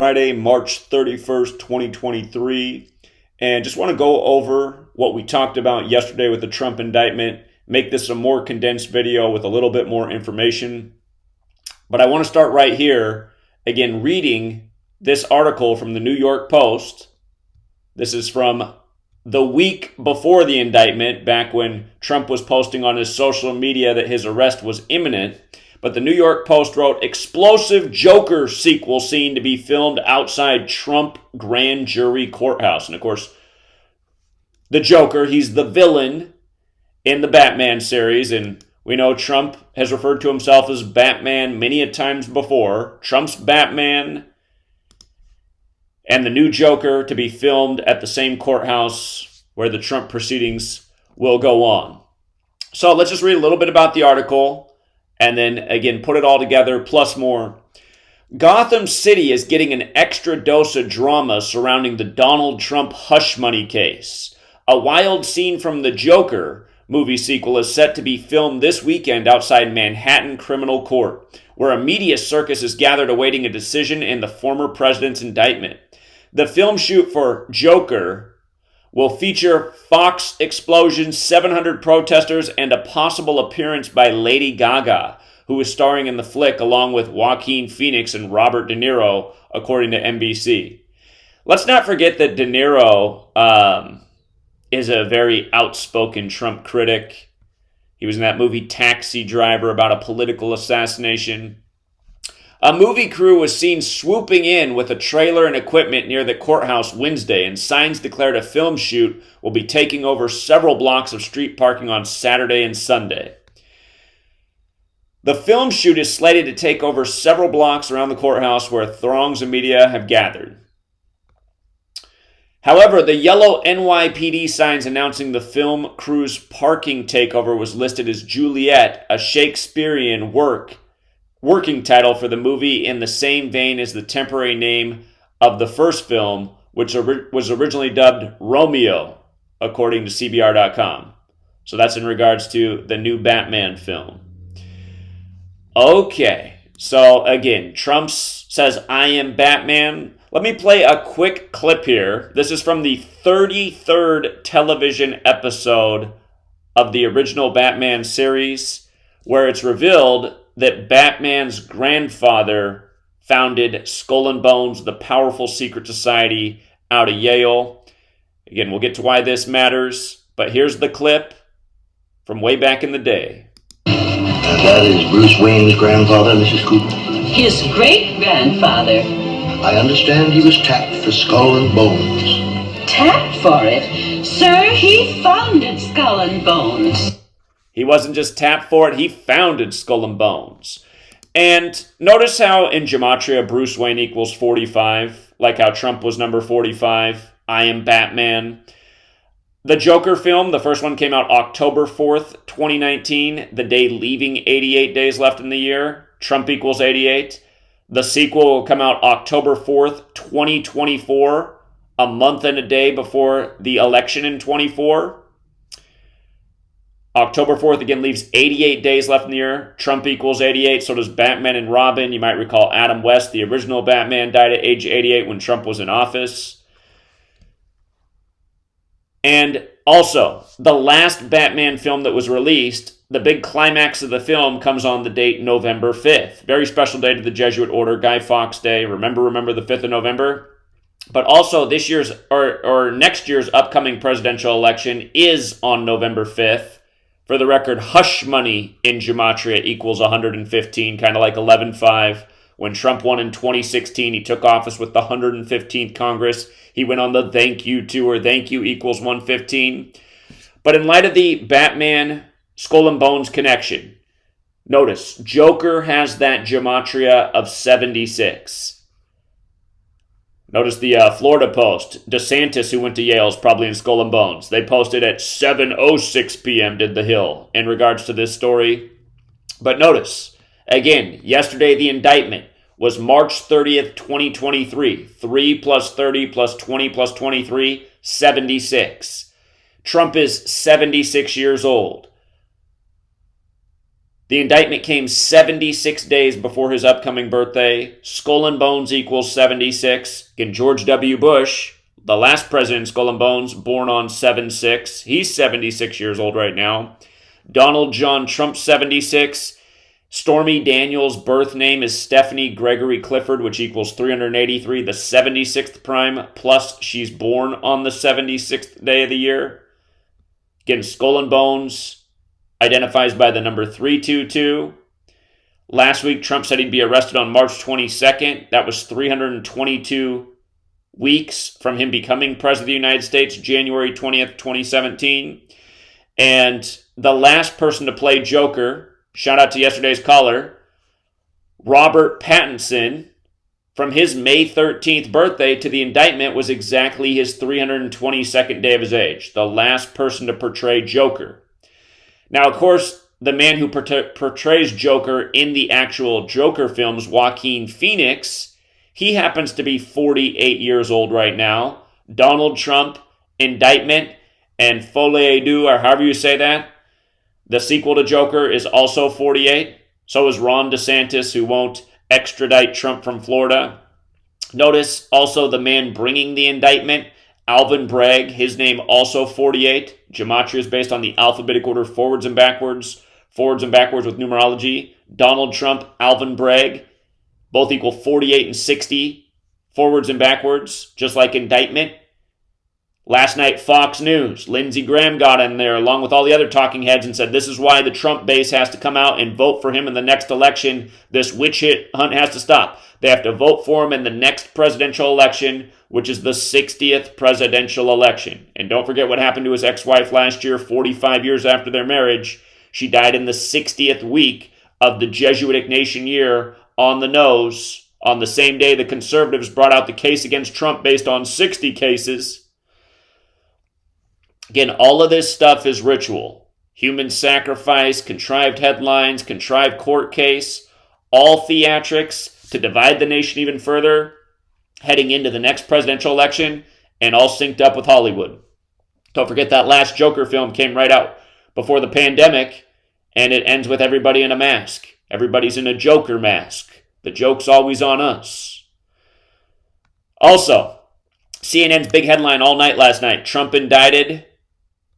Friday, March 31st, 2023. And just want to go over what we talked about yesterday with the Trump indictment, make this a more condensed video with a little bit more information. But I want to start right here, again, reading this article from the New York Post. This is from the week before the indictment, back when Trump was posting on his social media that his arrest was imminent. But the New York Post wrote, explosive Joker sequel scene to be filmed outside Trump grand jury courthouse. And of course, the Joker, he's the villain in the Batman series. And we know Trump has referred to himself as Batman many a times before. Trump's Batman and the new Joker to be filmed at the same courthouse where the Trump proceedings will go on. So let's just read a little bit about the article and then, again, put it all together, plus more. Gotham City is getting an extra dose of drama surrounding the Donald Trump hush money case. A wild scene from The Joker movie sequel is set to be filmed this weekend outside Manhattan Criminal Court, where a media circus is gathered awaiting a decision in the former president's indictment. The film shoot for Joker will feature Fox explosions, 700 protesters, and a possible appearance by Lady Gaga, who is starring in the flick along with Joaquin Phoenix and Robert De Niro, according to NBC. Let's not forget that De Niro is a very outspoken Trump critic. He was in that movie Taxi Driver about a political assassination. A movie crew was seen swooping in with a trailer and equipment near the courthouse Wednesday, and signs declared a film shoot will be taking over several blocks of street parking on Saturday and Sunday. The film shoot is slated to take over several blocks around the courthouse where throngs of media have gathered. However, the yellow NYPD signs announcing the film crew's parking takeover was listed as Juliet, a Shakespearean working title for the movie in the same vein as the temporary name of the first film, which was originally dubbed Romeo, according to CBR.com. So that's in regards to the new Batman film. Okay, so again, Trump says, I am Batman. Let me play a quick clip here. This is from the 33rd television episode of the original Batman series, where it's revealed that Batman's grandfather founded Skull and Bones, the powerful secret society out of Yale. Again, we'll get to why this matters, but here's the clip from way back in the day. That is Bruce Wayne's grandfather, Mrs. Cooper? His great-grandfather. I understand he was tapped for Skull and Bones. Tapped for it? Sir, he founded Skull and Bones. He wasn't just tapped for it, he founded Skull and Bones. And notice how in Gematria, Bruce Wayne equals 45, like how Trump was number 45, I am Batman. The Joker film, the first one came out October 4th, 2019, the day leaving 88 days left in the year. Trump equals 88. The sequel will come out October 4th, 2024, a month and a day before the election in 24. October 4th, again, leaves 88 days left in the year. Trump equals 88, so does Batman and Robin. You might recall Adam West, the original Batman, died at age 88 when Trump was in office. And also, the last Batman film that was released, the big climax of the film comes on the date November 5th. Very special day to the Jesuit order, Guy Fawkes Day. Remember the 5th of November? But also this year's or next year's upcoming presidential election is on November 5th. For the record, hush money in Gematria equals 115, kind of like 11.5. When Trump won in 2016, he took office with the 115th Congress. He went on the thank you tour. Thank you equals 115. But in light of the Batman Skull and Bones connection, notice, Joker has that Gematria of 76. Notice the Florida Post. DeSantis, who went to Yale, is probably in Skull and Bones. They posted at 7:06 p.m., did The Hill, in regards to this story. But notice, again, yesterday the indictment was March 30th, 2023. 3 plus 30 plus 20 plus 23, 76. Trump is 76 years old. The indictment came 76 days before his upcoming birthday. Skull and Bones equals 76. Again, George W. Bush, the last president, Skull and Bones, born on 7/6. He's 76 years old right now. Donald John Trump, 76. Stormy Daniels' birth name is Stephanie Gregory Clifford, which equals 383, the 76th prime, plus she's born on the 76th day of the year. Again, Skull and Bones identifies by the number 322. Last week, Trump said he'd be arrested on March 22nd. That was 322 weeks from him becoming president of the United States, January 20th, 2017. And the last person to play Joker, shout out to yesterday's caller, Robert Pattinson, from his May 13th birthday to the indictment was exactly his 322nd day of his age. The last person to portray Joker. Now, of course, the man who portrays Joker in the actual Joker films, Joaquin Phoenix, he happens to be 48 years old right now. Donald Trump, indictment, and Folie Deux, or however you say that, the sequel to Joker, is also 48. So is Ron DeSantis, who won't extradite Trump from Florida. Notice also the man bringing the indictment, Alvin Bragg, his name also 48. Gematria is based on the alphabetic order forwards and backwards with numerology. Donald Trump, Alvin Bragg, both equal 48 and 60, forwards and backwards, just like indictment. Last night, Fox News, Lindsey Graham got in there along with all the other talking heads and said this is why the Trump base has to come out and vote for him in the next election. This witch hunt has to stop. They have to vote for him in the next presidential election, which is the 60th presidential election. And don't forget what happened to his ex-wife last year, 45 years after their marriage. She died in the 60th week of the Jesuit nation year on the nose, on the same day the conservatives brought out the case against Trump based on 60 cases. Again, all of this stuff is ritual. Human sacrifice, contrived headlines, contrived court case, all theatrics to divide the nation even further, heading into the next presidential election, and all synced up with Hollywood. Don't forget that last Joker film came right out before the pandemic, and it ends with everybody in a mask. Everybody's in a Joker mask. The joke's always on us. Also, CNN's big headline all night last night, Trump indicted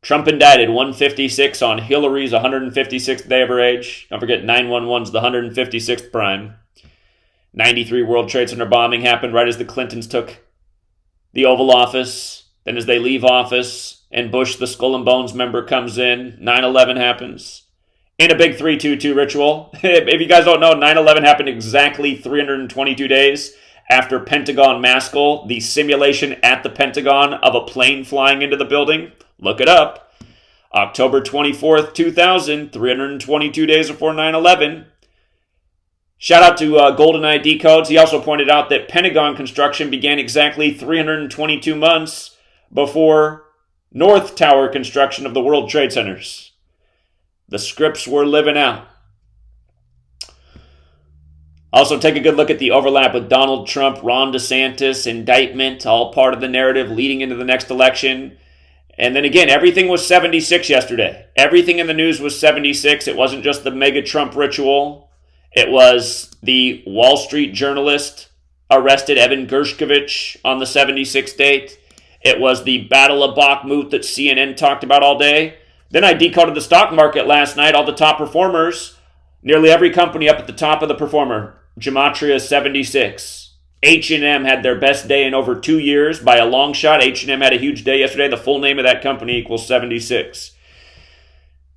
156 on Hillary's 156th day of her age. Don't forget 9/11's the 156th prime. 93 World Trade Center bombing happened right as the Clintons took the Oval Office. Then as they leave office and Bush, the Skull and Bones member, comes in, 9/11 happens. In a big 322 ritual. If you guys don't know, 9/11 happened exactly 322 days after Pentagon Maskell, the simulation at the Pentagon of a plane flying into the building. Look it up. October 24th, 2000, 322 days before 9/11. Shout out to Golden ID Codes. He also pointed out that Pentagon construction began exactly 322 months before North Tower construction of the World Trade Centers. The scripts were living out. Also, take a good look at the overlap with Donald Trump, Ron DeSantis, indictment, all part of the narrative leading into the next election. And then again, everything was 76 yesterday. Everything in the news was 76. It wasn't just the mega Trump ritual. It was the Wall Street journalist arrested Evan Gershkovich on the 76th date. It was the Battle of Bakhmut that CNN talked about all day. Then I decoded the stock market last night, all the top performers. Nearly every company up at the top of the performer. Gematria 76. H&M had their best day in over 2 years by a long shot. H&M had a huge day yesterday. The full name of that company equals 76.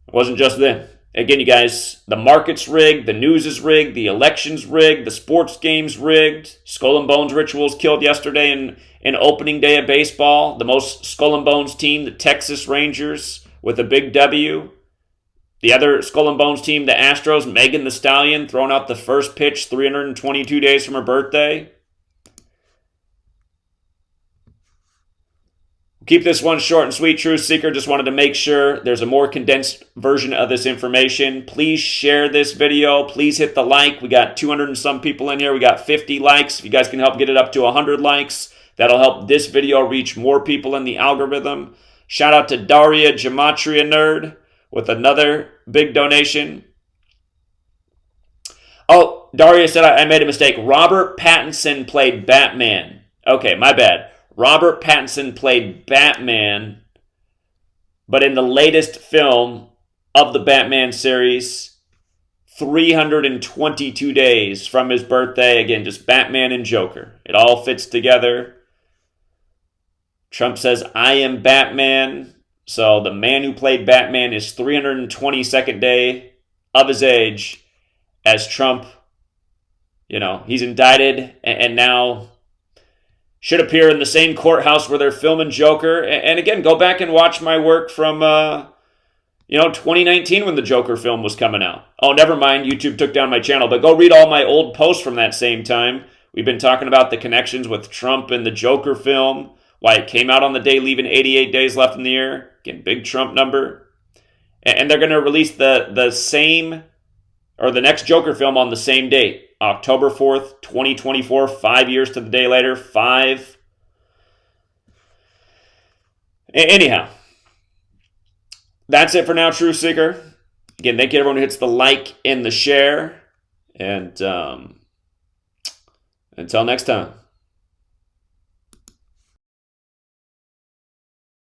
It wasn't just them. Again, you guys, the market's rigged, the news is rigged, the election's rigged, the sports game's rigged. Skull and Bones rituals killed yesterday in opening day of baseball. The most Skull and Bones team, the Texas Rangers, with a big W. The other Skull and Bones team, the Astros, Megan Thee Stallion, throwing out the first pitch 322 days from her birthday. Keep this one short and sweet, Truth Seeker. Just wanted to make sure there's a more condensed version of this information. Please share this video. Please hit the like. We got 200 and some people in here. We got 50 likes. If you guys can help get it up to 100 likes, that'll help this video reach more people in the algorithm. Shout out to Daria Gematria Nerd with another big donation. Daria said I made a mistake. Robert Pattinson played Batman. Okay, my bad. Robert Pattinson played Batman, but in the latest film of the Batman series, 322 days from his birthday. Again, just Batman and Joker. It all fits together. Trump says, I am Batman. So the man who played Batman is 322nd day of his age as Trump, he's indicted and now should appear in the same courthouse where they're filming Joker. And again, go back and watch my work from, 2019 when the Joker film was coming out. Oh, never mind. YouTube took down my channel. But go read all my old posts from that same time. We've been talking about the connections with Trump and the Joker film, why it came out on the day leaving 88 days left in the year. Again, big Trump number. And they're going to release the next Joker film on the same date. October 4th, 2024, 5 years to the day later, 5. Anyhow, that's it for now, Truth Seeker. Again, thank you everyone who hits the like and the share. And until next time.